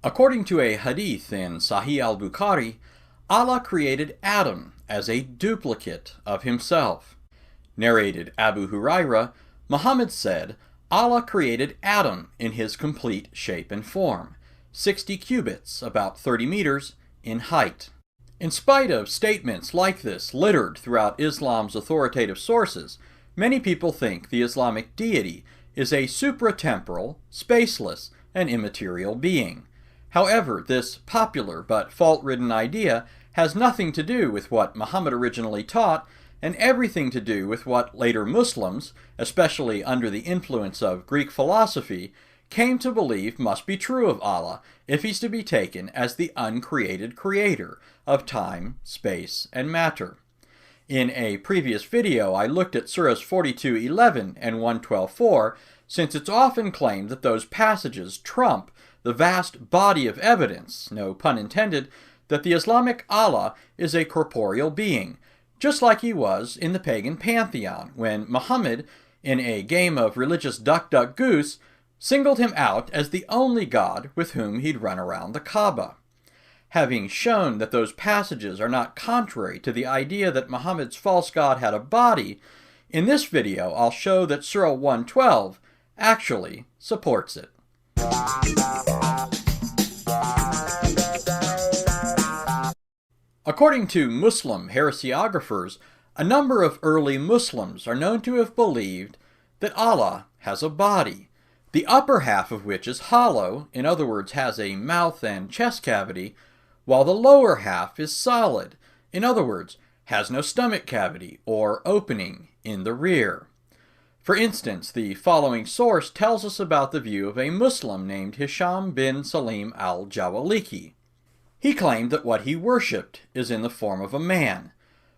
According to a hadith in Sahih Al-Bukhari, Allah created Adam as a duplicate of himself. Narrated Abu Huraira, Muhammad said, Allah created Adam in his complete shape and form, 60 cubits, about 30 meters, in height. In spite of statements like this littered throughout Islam's authoritative sources, many people think the Islamic deity is a supratemporal, spaceless, and immaterial being. However, this popular but fault-ridden idea has nothing to do with what Muhammad originally taught and everything to do with what later Muslims, especially under the influence of Greek philosophy, came to believe must be true of Allah if he's to be taken as the uncreated creator of time, space, and matter. In a previous video, I looked at Surahs 42:11 and 112:4, since it's often claimed that those passages trump the vast body of evidence, no pun intended, that the Islamic Allah is a corporeal being, just like he was in the pagan pantheon when Muhammad, in a game of religious duck-duck-goose, singled him out as the only God with whom he'd run around the Kaaba. Having shown that those passages are not contrary to the idea that Muhammad's false god had a body, in this video I'll show that Surah 112 actually supports it. According to Muslim heresiographers, a number of early Muslims are known to have believed that Allah has a body, the upper half of which is hollow, in other words has a mouth and chest cavity, while the lower half is solid, in other words has no stomach cavity or opening in the rear. For instance, the following source tells us about the view of a Muslim named Hisham bin Salim al-Jawaliki. He claimed that what he worshipped is in the form of a man,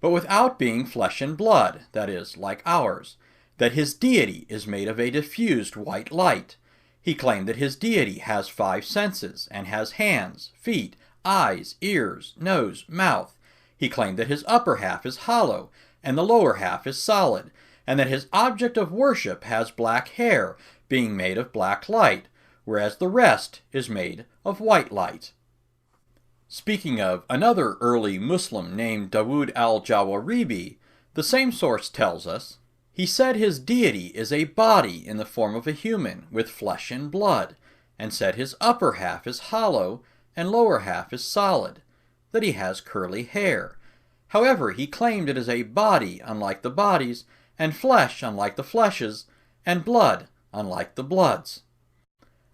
but without being flesh and blood, that is, like ours, that his deity is made of a diffused white light. He claimed that his deity has 5 senses and has hands, feet, eyes, ears, nose, mouth. He claimed that his upper half is hollow and the lower half is solid, and that his object of worship has black hair, being made of black light, whereas the rest is made of white light. Speaking of another early Muslim named Dawood al-Jawaribi, the same source tells us, he said his deity is a body in the form of a human with flesh and blood, and said his upper half is hollow and lower half is solid, that he has curly hair. However, he claimed it is a body unlike the bodies, and flesh unlike the fleshes, and blood unlike the bloods.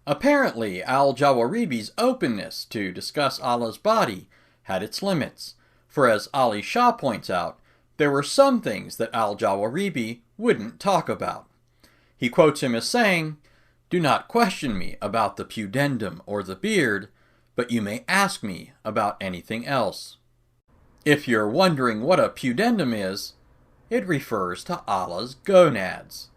Apparently, al-Jawaribi's openness to discuss Allah's body had its limits, for as Ali Shah points out, there were some things that al-Jawaribi wouldn't talk about. He quotes him as saying, "Do not question me about the pudendum or the beard, but you may ask me about anything else." If you're wondering what a pudendum is, it refers to Allah's gonads.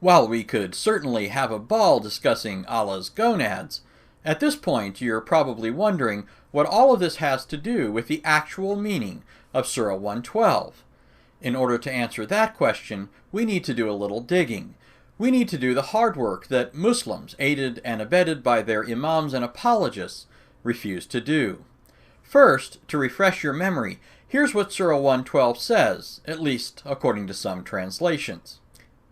While we could certainly have a ball discussing Allah's gonads, at this point you're probably wondering what all of this has to do with the actual meaning of Surah 112. In order to answer that question, we need to do a little digging. We need to do the hard work that Muslims, aided and abetted by their imams and apologists, refuse to do. First, to refresh your memory, here's what Surah 112 says, at least according to some translations.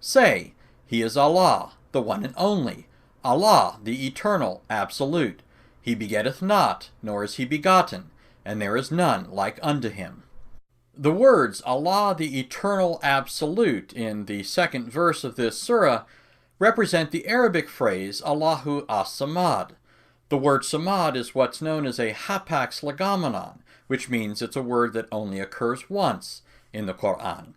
Say, He is Allah, the one and only, Allah, the eternal, absolute. He begetteth not, nor is he begotten, and there is none like unto him. The words Allah, the eternal, absolute, in the second verse of this surah, represent the Arabic phrase Allahu As-Samad. The word Samad is what's known as a hapax legomenon, which means it's a word that only occurs once in the Quran.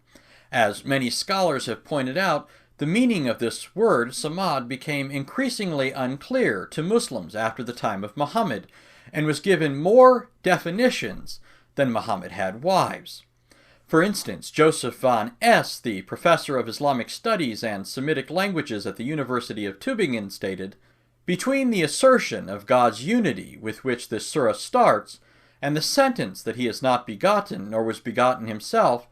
As many scholars have pointed out, the meaning of this word, Samad, became increasingly unclear to Muslims after the time of Muhammad, and was given more definitions than Muhammad had wives. For instance, Joseph van Es, the professor of Islamic studies and Semitic languages at the University of Tübingen, stated, "Between the assertion of God's unity with which this surah starts, and the sentence that he is not begotten, nor was begotten himself,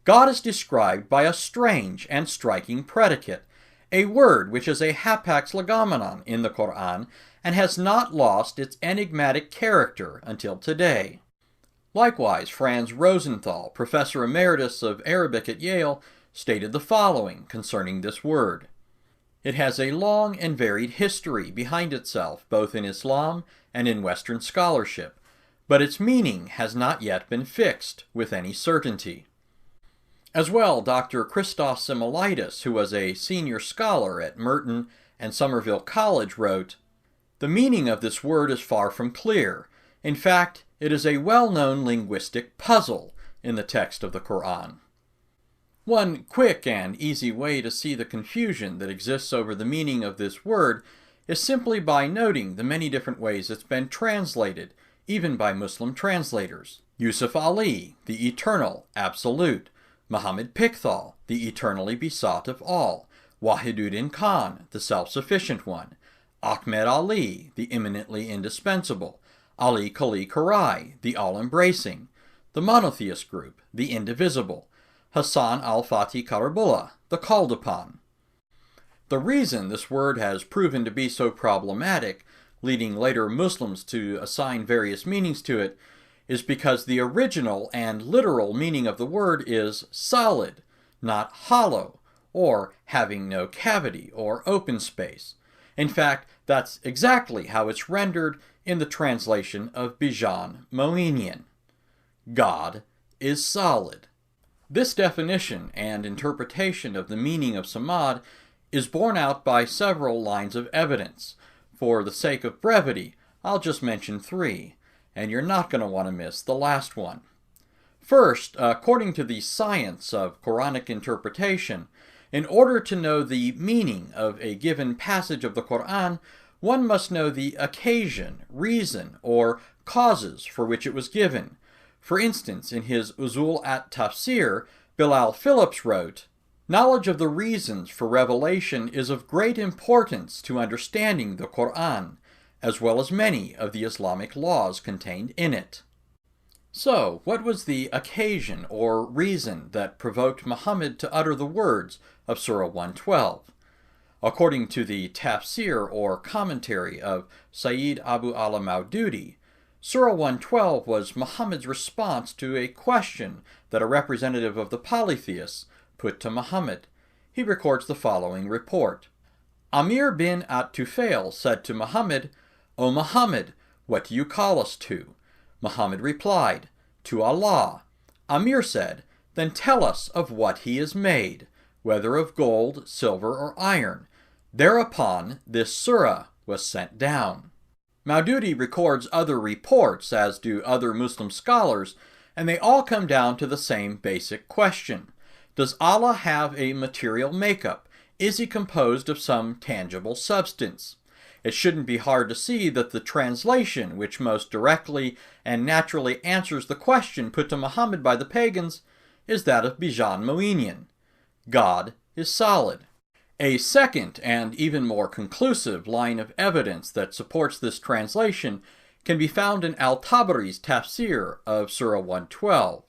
God is described by a strange and striking predicate, a word which is a hapax legomenon in the Quran and has not lost its enigmatic character until today. Likewise, Franz Rosenthal, professor emeritus of Arabic at Yale, stated the following concerning this word. It has a long and varied history behind itself, both in Islam and in Western scholarship, but its meaning has not yet been fixed with any certainty. As well, Dr. Christos Similaitis, who was a senior scholar at Merton and Somerville College, wrote, "The meaning of this word is far from clear. In fact, it is a well-known linguistic puzzle in the text of the Quran." One quick and easy way to see the confusion that exists over the meaning of this word is simply by noting the many different ways it's been translated, even by Muslim translators. Yusuf Ali, the eternal, absolute; Muhammad Pickthall, the eternally besought of all; Wahiduddin Khan, the self-sufficient one; Ahmed Ali, the imminently indispensable; Ali Kali Karai, the all-embracing; the monotheist group, the indivisible; Hassan al-Fatih Karabullah, the called upon. The reason this word has proven to be so problematic, leading later Muslims to assign various meanings to it, is because the original and literal meaning of the word is solid, not hollow, or having no cavity or open space. In fact, that's exactly how it's rendered in the translation of Bijan Moinian. God is solid. This definition and interpretation of the meaning of samad is borne out by several lines of evidence. For the sake of brevity, I'll just mention 3, and you're not going to want to miss the last one. First, according to the science of Quranic interpretation, in order to know the meaning of a given passage of the Quran, one must know the occasion, reason, or causes for which it was given. For instance, in his Uzul at Tafsir, Bilal Phillips wrote, "Knowledge of the reasons for revelation is of great importance to understanding the Quran, as well as many of the Islamic laws contained in it." So, what was the occasion or reason that provoked Muhammad to utter the words of Surah 112? According to the Tafsir or commentary of Sayyid Abu Ala Maududi, Surah 112 was Muhammad's response to a question that a representative of the polytheists put to Muhammad. He records the following report. Amir bin at-Tufail said to Muhammad, "O Muhammad, what do you call us to?" Muhammad replied, "To Allah." Amir said, "Then tell us of what he is made, whether of gold, silver, or iron." Thereupon this surah was sent down. Maududi records other reports, as do other Muslim scholars, and they all come down to the same basic question. Does Allah have a material makeup? Is he composed of some tangible substance? It shouldn't be hard to see that the translation, which most directly and naturally answers the question put to Muhammad by the pagans, is that of Bijan Moinian. God is solid. A second and even more conclusive line of evidence that supports this translation can be found in Al-Tabari's tafsir of Surah 112,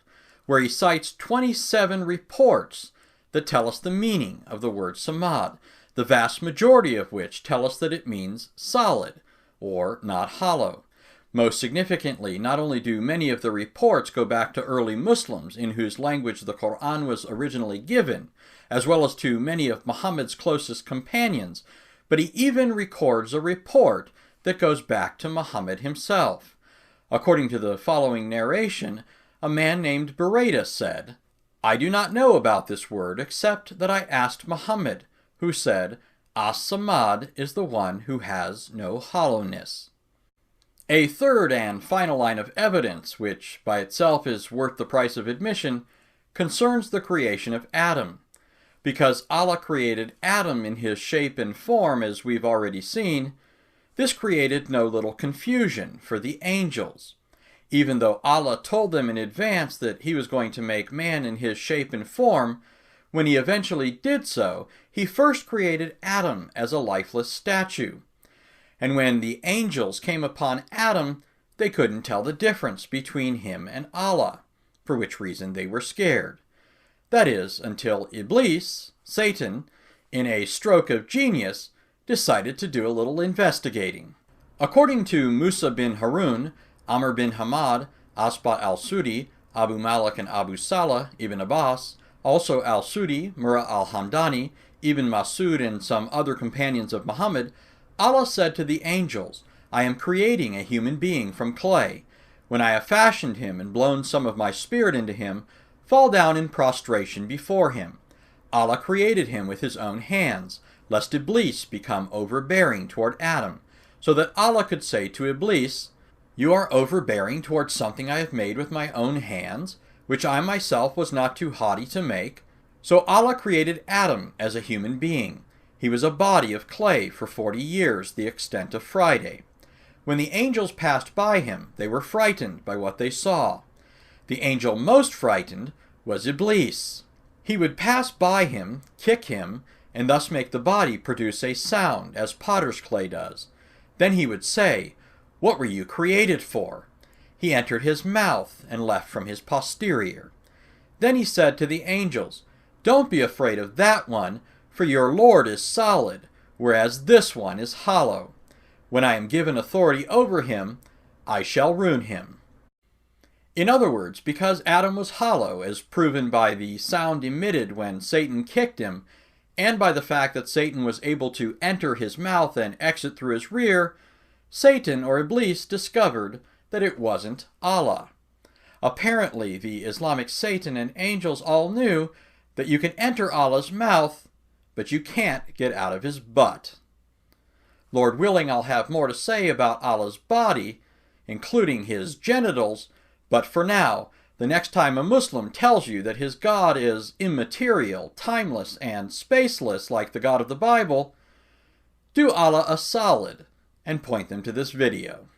where he cites 27 reports that tell us the meaning of the word samad, the vast majority of which tell us that it means solid, or not hollow. Most significantly, not only do many of the reports go back to early Muslims in whose language the Quran was originally given, as well as to many of Muhammad's closest companions, but he even records a report that goes back to Muhammad himself. According to the following narration, a man named Buraida said, "I do not know about this word except that I asked Muhammad, who said, As-Samad is the one who has no hollowness." A third and final line of evidence, which by itself is worth the price of admission, concerns the creation of Adam. Because Allah created Adam in his shape and form, as we've already seen, this created no little confusion for the angels. Even though Allah told them in advance that he was going to make man in his shape and form, when he eventually did so, he first created Adam as a lifeless statue. And when the angels came upon Adam, they couldn't tell the difference between him and Allah, for which reason they were scared. That is, until Iblis, Satan, in a stroke of genius, decided to do a little investigating. According to Musa bin Harun, Amr bin Hamad, Asbat al-Sudi, Abu Malik and Abu Salah, Ibn Abbas, also al-Sudi, Murra al-Hamdani, Ibn Masud, and some other companions of Muhammad, Allah said to the angels, I am creating a human being from clay. When I have fashioned him and blown some of my spirit into him, fall down in prostration before him. Allah created him with his own hands, lest Iblis become overbearing toward Adam, so that Allah could say to Iblis, You are overbearing towards something I have made with my own hands, which I myself was not too haughty to make. So Allah created Adam as a human being. He was a body of clay for 40 years, the extent of Friday. When the angels passed by him, they were frightened by what they saw. The angel most frightened was Iblis. He would pass by him, kick him, and thus make the body produce a sound, as potter's clay does. Then he would say, What were you created for? He entered his mouth and left from his posterior. Then he said to the angels, Don't be afraid of that one, for your Lord is solid, whereas this one is hollow. When I am given authority over him, I shall ruin him. In other words, because Adam was hollow, as proven by the sound emitted when Satan kicked him, and by the fact that Satan was able to enter his mouth and exit through his rear, Satan or Iblis discovered that it wasn't Allah. Apparently, the Islamic Satan and angels all knew that you can enter Allah's mouth, but you can't get out of his butt. Lord willing, I'll have more to say about Allah's body, including his genitals, but for now, the next time a Muslim tells you that his God is immaterial, timeless, and spaceless like the God of the Bible, do Allah a solid and point them to this video.